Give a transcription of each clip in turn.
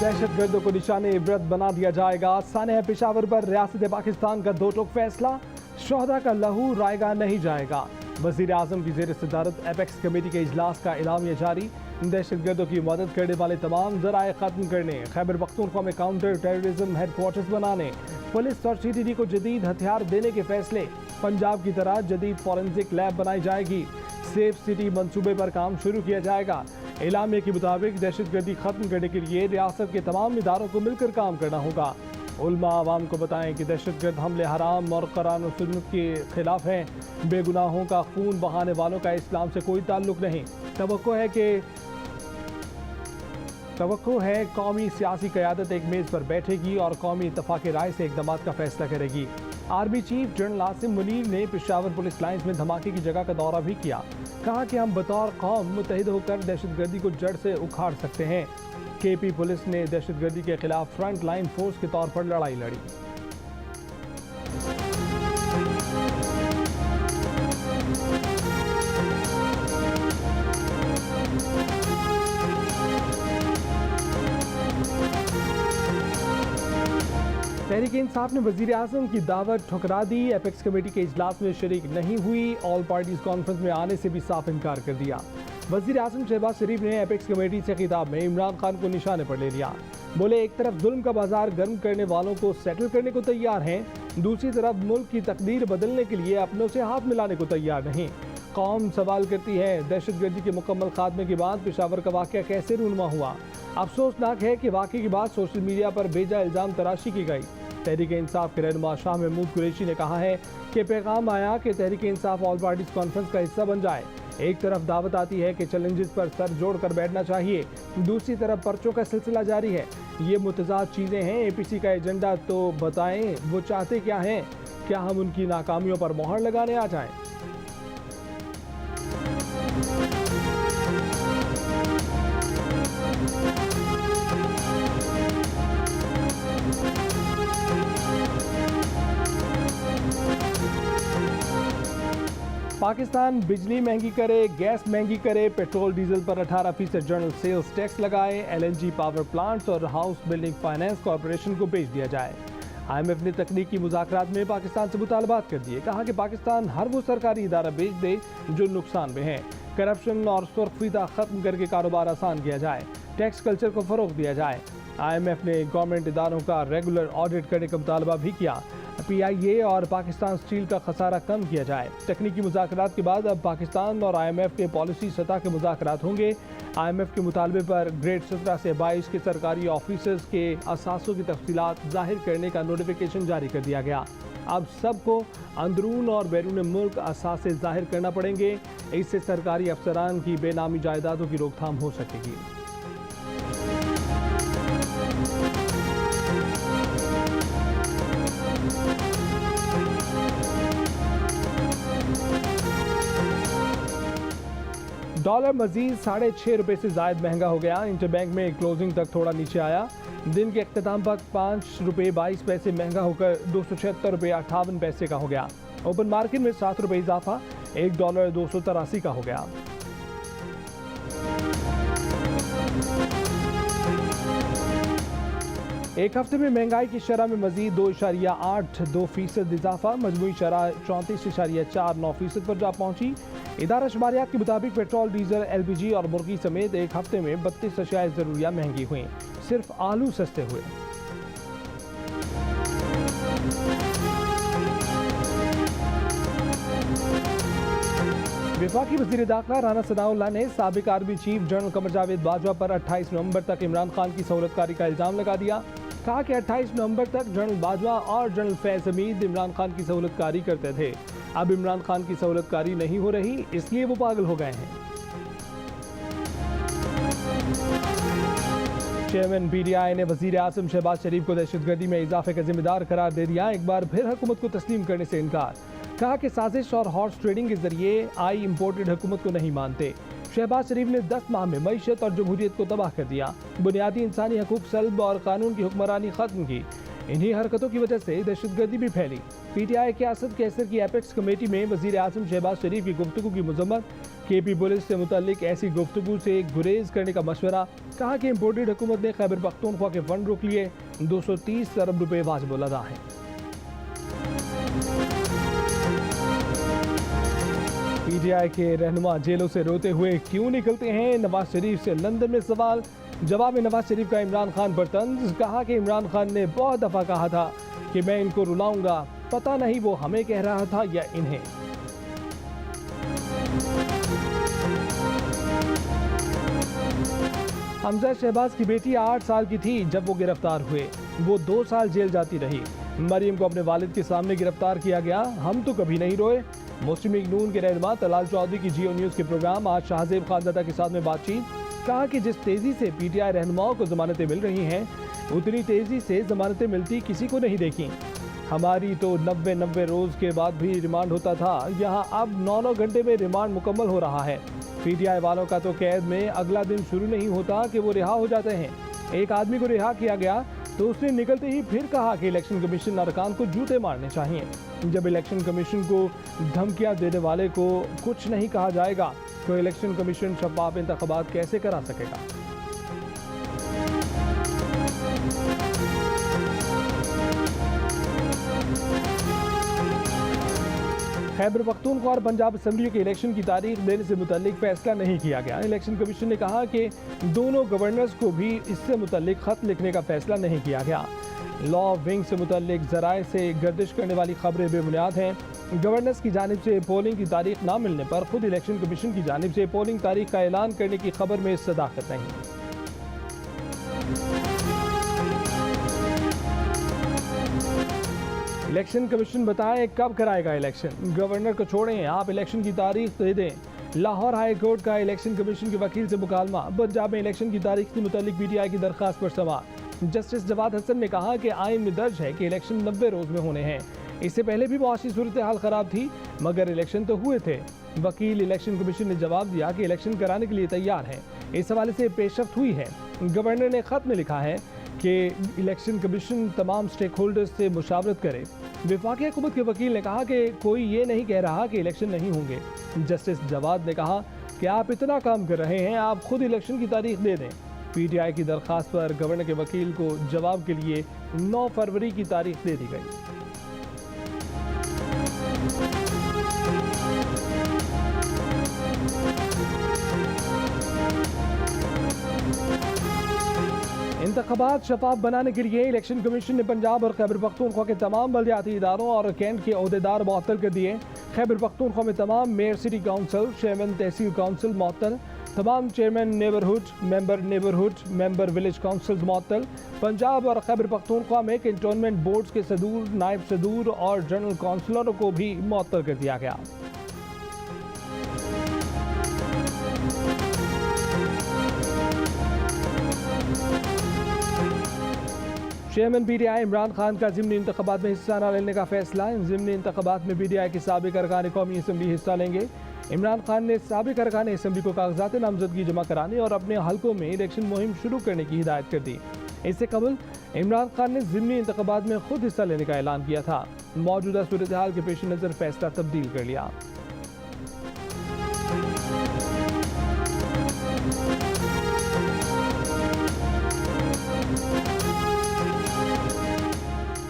दहशतगर्दों को निशाने इबरत बना दिया जाएगा। सानह पेशावर पर रियासत पाकिस्तान का दो टोक फैसला, शोहदा का लहू रायगा नहीं जाएगा। वजीर आजम की जेर सदारत एपेक्स कमेटी के इजलास का एलामिया जारी। दहशतगर्दों की मदद करने वाले तमाम जराए खत्म करने, खैबर पख्तूनख्वा में काउंटर टेररिज्म हेडक्वार्टर्स बनाने, पुलिस और CTD को जदीद हथियार देने के फैसले। पंजाब की तरह जदीद फॉरेंसिक लैब बनाई जाएगी। सेफ सिटी मंसूबे पर काम शुरू किया जाएगा। एलामिया के मुताबिक दहशतगर्दी खत्म करने के लिए रियासत के तमाम इदारों को मिलकर काम करना होगा। उलमा आवाम को बताएं कि दहशतगर्द हमले हराम और कुरान और सुन्नत के खिलाफ हैं। बेगुनाहों का खून बहाने वालों का इस्लाम से कोई ताल्लुक नहीं। तवक्को है कौमी सियासी क़यादत एक मेज़ पर बैठेगी और कौमी इत्तफ़ाक़ राय से इक़दामात का फैसला करेगी। Army chief general Asim Munir ने पेशावर पुलिस लाइंस में धमाके की जगह का दौरा भी किया। कहा कि हम बतौर कौम मुत्तहिद होकर दहशतगर्दी को जड़ से उखाड़ सकते हैं। KP पुलिस ने दहशतगर्दी के खिलाफ फ्रंट लाइन फोर्स के तौर पर लड़ाई लड़ी। तहरीक इंसाफ ने वजीर आजम की दावत ठुकरा दी। एपेक्स कमेटी के इजलास में शरीक नहीं हुई। ऑल पार्टीज कॉन्फ्रेंस में आने से भी साफ इनकार कर दिया। वजीर आजम शहबाज शरीफ ने एपेक्स कमेटी से खिताब में इमरान खान को निशाने पर ले लिया। बोले, एक तरफ जुल्म का बाजार गर्म करने वालों को सेटल करने को तैयार हैं, दूसरी तरफ मुल्क की तकदीर बदलने के लिए अपनों से हाथ मिलाने को तैयार नहीं। कौम सवाल करती है, दहशतगर्दी के मुकम्मल खात्मे के बाद पेशावर का वाक़या कैसे रूनुमा हुआ। अफसोसनाक है कि वाक़े के बाद सोशल मीडिया पर बेजा इल्ज़ाम तराशी की गई। तहरीक इंसाफ के रहनुमा शाह महमूद कुरैशी ने कहा है कि पैगाम आया कि Tehreek Insaf all parties conference का हिस्सा बन जाए। एक तरफ दावत आती है कि चैलेंजेस पर सर जोड़कर बैठना चाहिए, दूसरी तरफ पर्चों का सिलसिला जारी है। ये मुतजाद चीज़ें हैं। APC का एजेंडा तो बताएं, वो चाहते क्या हैं? क्या हम उनकी नाकामियों पर मोहर लगाने आ जाएं? पाकिस्तान बिजली महंगी करे, गैस महंगी करे, पेट्रोल डीजल पर 18% जनरल सेल्स टैक्स लगाए, LNG पावर प्लांट्स और हाउस बिल्डिंग फाइनेंस कॉरपोरेशन को बेच दिया जाए। IMF ने तकनीकी मुज़ाकरात में पाकिस्तान से मुतालबात कर दिए। कहा कि पाकिस्तान हर वो सरकारी इदारा बेच दे जो नुकसान में है। करप्शन और सुर्खफीदा खत्म करके कारोबार आसान किया जाए। टैक्स कल्चर को फ़रोग दिया जाए। IMF ने गवर्नमेंट इदारों का रेगुलर ऑडिट करने का मुतालबा भी किया। PIA और पाकिस्तान स्टील का खसारा कम किया जाए। तकनीकी मुज़ाकरात के बाद अब पाकिस्तान और IMF के पॉलिसी सतह के मुज़ाकरात होंगे। IMF के मुतालबे पर ग्रेड 17 से 22 के सरकारी ऑफिसर्स के असासों की तफसीलात जाहिर करने का नोटिफिकेशन जारी कर दिया गया। अब सबको अंदरून और बैरून मुल्क असासे जाहिर करना पड़ेंगे। इससे सरकारी अफसरान की बेनामी जायदादों की रोकथाम हो सकेगी। डॉलर मजीद ₹6.5 से जायद महंगा हो गया। इंटरबैंक में क्लोजिंग तक थोड़ा नीचे आया। दिन के अख्ताम पर ₹5.22 महंगा होकर $276.58 का हो गया। ओपन मार्केट में ₹7 इजाफा, $1 283 का हो गया। एक हफ्ते में महंगाई की शरह में मजीद 2.82% इजाफा, मजमूई शरह 34.49% पर जा पहुंची। इदारा शुमारियात के मुताबिक पेट्रोल, डीजल, LPG और मुर्गी समेत एक हफ्ते में 32 अशियाए ज़रूरिया महंगी हुई। सिर्फ आलू सस्ते हुए। वफाकी वज़ीर दाखिला राना सनाउल्लाह ने साबिक army chief general Qamar Javed Bajwa पर 28 नवंबर तक इमरान खान की सहूलतकारी का इल्ज़ाम लगा दिया। कहा कि 28 नवंबर तक जनरल बाजवा और जनरल फैज़ हमीद इमरान खान की सहूलतकारी करते थे। अब इमरान खान की सहूलतकारी नहीं हो रही, इसलिए वो पागल हो गए हैं। चेयरमैन PTI ने वज़ीर आज़म शहबाज शरीफ को दहशतगर्दी में इजाफे का जिम्मेदार करार दे दिया। एक बार फिर हुकूमत को तस्लीम करने से इनकार। कहा कि साजिश और हॉर्स ट्रेडिंग के जरिए आई इम्पोर्टेड हुकूमत को नहीं मानते। शहबाज शरीफ ने 10 माह में मईशत और जमहूरियत को तबाह कर दिया। बुनियादी इंसानी हकूक सल्ब और कानून की हुक्मरानी खत्म की। इन्हीं हरकतों की वजह से दहशतगर्दी भी फैली। पीटीआई के असद कैसर की एपेक्स कमेटी में वजीर आजम शहबाज शरीफ की गुफ्तगू की मजम्मत, केपी पुलिस से मुतल्लिक ऐसी गुफ्तगू से गुरेज करने का मशवरा, कहा कि इम्पोर्टेड हुकूमत ने खैबर पख्तूनख्वा के फंड रोक लिए, 230 अरब रुपए वाजिब अदा हैं। पीटीआई के रहनुमा जेलों से रोते हुए क्यों निकलते हैं, नवाज शरीफ से लंदन में सवाल। जवाब में नवाज शरीफ का इमरान खान पर तंज, कहा कि इमरान खान ने बहुत दफा कहा था कि मैं इनको रुलाऊंगा, पता नहीं वो हमें कह रहा था या इन्हें। हमजा शहबाज की बेटी 8 साल की थी जब वो गिरफ्तार हुए, वो 2 साल जेल जाती रही। मरियम को अपने वालिद के सामने गिरफ्तार किया गया, हम तो कभी नहीं रोए। मुस्लिम लीग नून के रहनुमा तलाल चौधरी की जियो न्यूज़ के प्रोग्राम आज शाहजेब खानजादा के साथ में बातचीत, कहा कि जिस तेजी से पीटीआई रहनुमाओं को जमानतें मिल रही हैं, उतनी तेजी से जमानतें मिलती किसी को नहीं देखी। हमारी तो 90 रोज के बाद भी रिमांड होता था, यहाँ अब 9 घंटे में रिमांड मुकम्मल हो रहा है। पीटीआई वालों का तो कैद में अगला दिन शुरू नहीं होता कि वो रिहा हो जाते हैं। एक आदमी को रिहा किया गया तो उसने निकलते ही फिर कहा कि इलेक्शन कमीशन अरकान को जूते मारने चाहिए। जब इलेक्शन कमीशन को धमकियां देने वाले को कुछ नहीं कहा जाएगा तो इलेक्शन कमीशन शफाफ इंतखाबात कैसे करा सकेगा। खैबर पख्तूनख्वा और पंजाब असेंबली के इलेक्शन की तारीख देने से मुतल्लिक फैसला नहीं किया गया। इलेक्शन कमीशन ने कहा कि दोनों गवर्नर्स को भी इससे मुतल्लिक खत लिखने का फैसला नहीं किया गया। लॉ विंग से मुतल्लिक ज़राए से गर्दिश करने वाली खबरें बेबुनियाद हैं। गवर्नर्स की जानिब से पोलिंग की तारीख ना मिलने पर खुद इलेक्शन कमीशन की जानिब से पोलिंग तारीख का ऐलान करने की खबर में सदाकत नहीं। इलेक्शन कमीशन बताए कब कराएगा इलेक्शन, गवर्नर को छोड़ें, आप इलेक्शन की तारीख दे दें। लाहौर हाई कोर्ट का इलेक्शन कमीशन के वकील से मुकालमा, पंजाब में इलेक्शन की तारीख से मुतल्लिक पीटीआई की दरखास्त पर समाअत। जस्टिस जवाद हसन ने कहा कि आइन में दर्ज है कि इलेक्शन 90 रोज में होने हैं। इससे पहले भी मुआशी सूरत हाल खराब थी मगर इलेक्शन तो हुए थे। वकील इलेक्शन कमीशन ने जवाब दिया कि इलेक्शन कराने के लिए तैयार है। इस हवाले से पेशरफ्त हुई है। गवर्नर ने खत में लिखा है कि इलेक्शन कमीशन तमाम स्टेक होल्डर्स से मुशावरत करे। वफाकी हुकूमत के वकील ने कहा कि कोई ये नहीं कह रहा कि इलेक्शन नहीं होंगे। जस्टिस जवाद ने कहा कि आप इतना काम कर रहे हैं, आप खुद इलेक्शन की तारीख दे दें। पीटीआई की दरखास्त पर गवर्नर के वकील को जवाब के लिए 9 फरवरी की तारीख दे दी गई। इंतखाबात शफाफ बनाने के लिए इलेक्शन कमीशन ने पंजाब और खैबर पख्तूनख्वा के तमाम बल्दियाती इदारों और कैंट के अहदेदार मुअत्तल कर दिए। खैबर पख्तूनख्वा में तमाम मेयर सिटी काउंसिल, चेयरमैन तहसील काउंसिल मुअत्तल, तमाम chairman neighbourhood member village council मुअत्तल। पंजाब और खैबर पख्तूनख्वा में कैंटोनमेंट बोर्ड्स के सदूर, नायब सदूर और जनरल काउंसिलरों को भी मुअत्तल कर दिया गया। चेयरमैन पीटीआई इमरान खान का ज़िमनी इंतखाबात में हिस्सा न लेने का फैसला। ज़िमनी इंतखाबात में पीटीआई के साबिक अरकान कौमी असम्बली हिस्सा लेंगे। इमरान खान ने साबिक अरकान असम्बली को कागजात नामजदगी जमा कराने और अपने हलकों में इलेक्शन मुहिम शुरू करने की हिदायत कर दी। इससे कबल इमरान खान ने ज़िमनी इंतखाबात में खुद हिस्सा लेने का ऐलान किया था। मौजूदा सूरत हाल के पेश नज़र फैसला तब्दील कर लिया।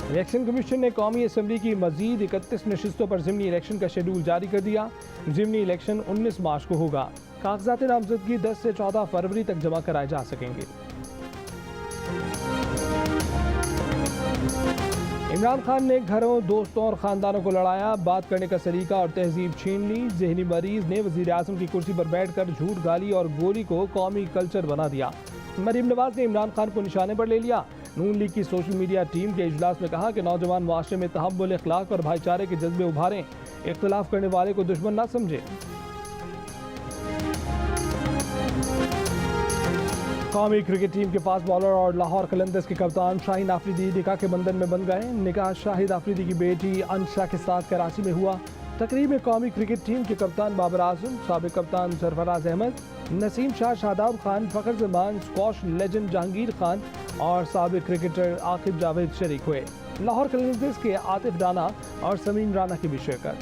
इलेक्शन कमीशन ने कौमी असम्बली की मजीद 31 नशिस्तों पर ज़िमनी इलेक्शन का शेड्यूल जारी कर दिया। ज़िमनी इलेक्शन 19 मार्च को होगा। कागजात नामजदगी 10 से 14 फरवरी तक जमा कराए जा सकेंगे। इमरान खान ने घरों, दोस्तों और ख़ानदानों को लड़ाया, बात करने का सलीका और तहजीब छीन ली। जहनी मरीज ने वज़ीर आज़म की कुर्सी पर बैठकर झूठ, गाली और गोली को कौमी कल्चर बना दिया। मरीम नवाज ने इमरान खान को निशाने पर ले लिया। नून लीग की सोशल मीडिया टीम के इजलास में कहा कि नौजवान मुआशरे में तहम्मुल, इखलाक और भाईचारे के जज्बे उभारें, इख्तिलाफ करने वाले को दुश्मन ना समझे। कौमी क्रिकेट टीम के फास्ट बॉलर और लाहौर कलंदर्स के कप्तान शाहिद आफरीदी निकाह के बंधन में बंध गए। निकाह शाहिद आफरीदी की बेटी अंशा के साथ कराची में हुआ। तकरीब में कौमी क्रिकेट टीम के कप्तान बाबर आजम, साबिक कप्तान सरफराज अहमद, नसीम शाह, शादाब खान, फखर जमान, स्क्वॉश लेजेंड जहांगीर खान और साबिक क्रिकेटर आकिब जावेद शरीक हुए। लाहौर कलंदर्स के आतिफ राना और समीम राना की भी शिरकत।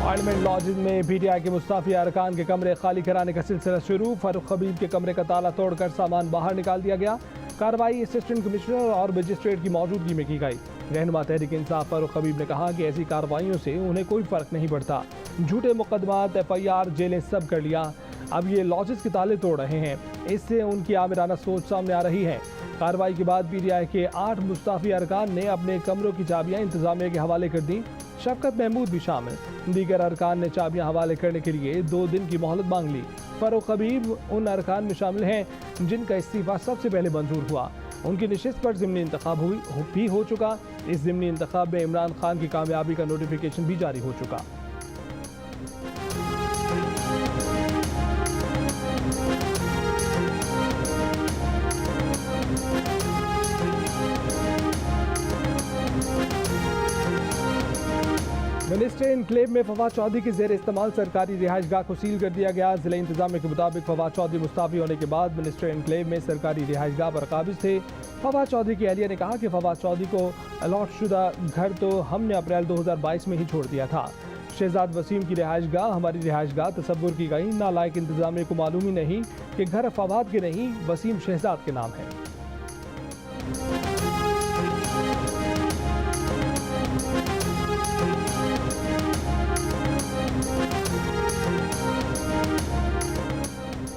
पार्लियामेंट लॉजिस में पीटीआई के मुस्ताफी अरकान के कमरे खाली कराने का सिलसिला शुरू। फारूक हबीब के कमरे का ताला तोड़कर सामान बाहर निकाल दिया गया। कार्रवाई असिस्टेंट कमिश्नर और मजिस्ट्रेट की मौजूदगी में की गई। रहनुमा तहरीक इंसाफ फारूक हबीब ने कहा कि ऐसी कार्रवाइयों से उन्हें कोई फर्क नहीं पड़ता। झूठे मुकदमात, FIR, जेलें सब कर लिया, अब ये लॉजिस के ताले तोड़ रहे हैं। इससे उनकी आमिराना सोच सामने आ रही है। कार्रवाई के बाद पीटीआई के 8 मुस्ताफी अरकान ने अपने कमरों की चाबियां इंतजामिया के हवाले कर दी। शफकत महमूद भी शामिल। दीगर अरकान ने चाबियां हवाले करने के लिए 2 दिन की मोहलत मांग ली। फारूक हबीब उन अरकान में शामिल हैं जिनका इस्तीफा सबसे पहले मंजूर हुआ। उनकी नशिस्त पर ज़िमनी इंतखाब भी हो चुका। इस ज़िमनी इंतखाब में इमरान खान की कामयाबी का नोटिफिकेशन भी जारी हो चुका। मिनिस्टर इनक्लेव में फवाद चौधरी के जेर इस्तेमाल सरकारी रिहाइशगाह को सील कर दिया गया। जिला इंतजामिया के मुताबिक फवाद चौधरी मुस्ताफी होने के बाद मिनिस्टर इनक्लेव में सरकारी रिहाइशगाह पर काबिज थे। फवाद चौधरी की अहलिया ने कहा कि फवाद चौधरी को अलॉट शुदा घर तो हमने अप्रैल 2022 में ही छोड़ दिया था। शहजाद वसीम की रिहाइशगाह हमारी रिहाइशगाह तस्वुर की गई। नालायक इंतजामिया को मालूम ही नहीं कि घर फवाद के नहीं वसीम शहजाद के नाम है।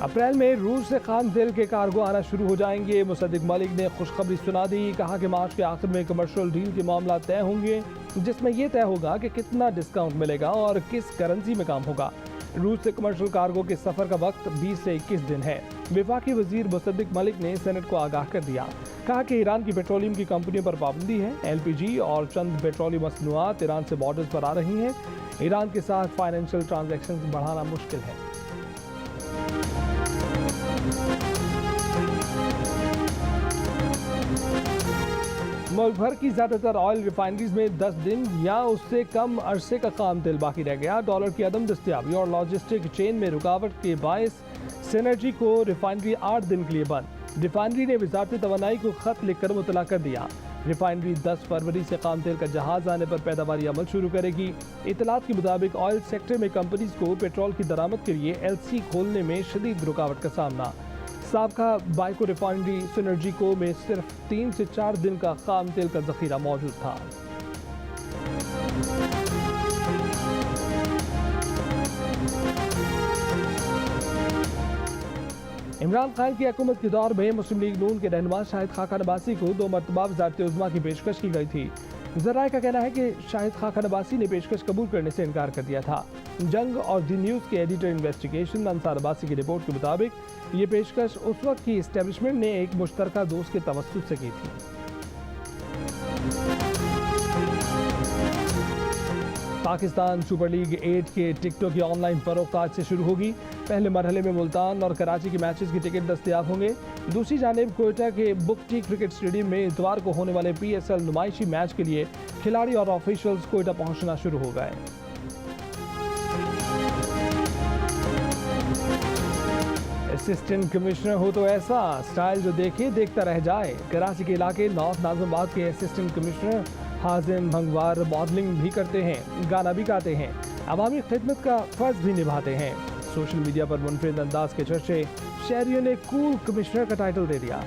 अप्रैल में रूस से खाम तेल के कार्गो आना शुरू हो जाएंगे। मुसद्दिक मलिक ने खुशखबरी सुना दी। कहा कि मार्च के आखिर में कमर्शियल डील के मामला तय होंगे, जिसमें यह तय होगा कि कितना डिस्काउंट मिलेगा और किस करेंसी में काम होगा। रूस से कमर्शियल कार्गो के सफ़र का वक्त 20 से 21 दिन है। वफाकी वजीर मुसद्दिक मलिक ने सेनेट को आगाह कर दिया। कहा कि ईरान की पेट्रोलियम की कंपनियों पर पाबंदी है। LPG और चंद पेट्रोलियम मसनूआत ईरान से बॉर्डर्स पर आ रही हैं। ईरान के साथ फाइनेंशियल ट्रांजैक्शन बढ़ाना मुश्किल है। मुल्क भर की ज्यादातर ऑयल रिफाइनरीज में 10 दिन या उससे कम अरसे का खाम तेल बाकी रह गया। डॉलर की अदम दस्तयाबी और लॉजिस्टिक चेन में रुकावट के बायस सिनर्जी को रिफाइनरी 8 दिन के लिए बंद। रिफाइनरी ने वजारत तवानाई को खत लिखकर मुतला कर दिया। रिफाइनरी 10 फरवरी से खाम तेल का जहाज आने पर पैदावारी अमल शुरू करेगी। इतलात के मुताबिक ऑयल सेक्टर में कंपनीज को पेट्रोल की दरामद के लिए LC खोलने में शदीद रुकावट का सामना। साबका बाइको रिफाइनरी सिनर्जी को में सिर्फ 3 से 4 दिन का खाम तेल का जखीरा मौजूद था। इमरान खान की हुकूमत के दौर में मुस्लिम लीग नून के रहनुमा शाहिद खान अब्बासी को 2 मरतबा वज़ारत उज़्मा की पेशकश की गई थी। ज़राए का कहना है कि शाहिद खान अब्बासी ने पेशकश कबूल करने से इनकार कर दिया था। जंग और डी न्यूज़ के एडिटर इन्वेस्टिगेशन अंसार अब्बासी की रिपोर्ट के मुताबिक ये पेशकश उस वक्त की इस्टेब्लिशमेंट ने एक मुश्तरका दोस्त के तवस्सुत से की थी। पाकिस्तान सुपर लीग 8 के टिकटों की ऑनलाइन फरोख्त आज से शुरू होगी। पहले मरहले में मुल्तान और कराची के मैचेस के टिकट दस्तयाब होंगे। दूसरी जानिब कोयटा के बुकटी क्रिकेट स्टेडियम में इतवार को होने वाले PSL नुमाइशी मैच के लिए खिलाड़ी और ऑफिशियल्स कोयटा पहुंचना शुरू हो गए। असिस्टेंट कमिश्नर हो तो ऐसा स्टाइल जो देखे देखता रह जाए। कराची के इलाके नॉर्थ नाज़िमाबाद के असिस्टेंट कमिश्नर हाजिम भंगवार मॉडलिंग भी करते हैं, गाना भी गाते हैं, अवामी खिदमत का फर्ज भी निभाते हैं। सोशल मीडिया पर मुनफरिद अंदाज के चर्चे, शहरियों ने कूल कमिश्नर का टाइटल दे दिया।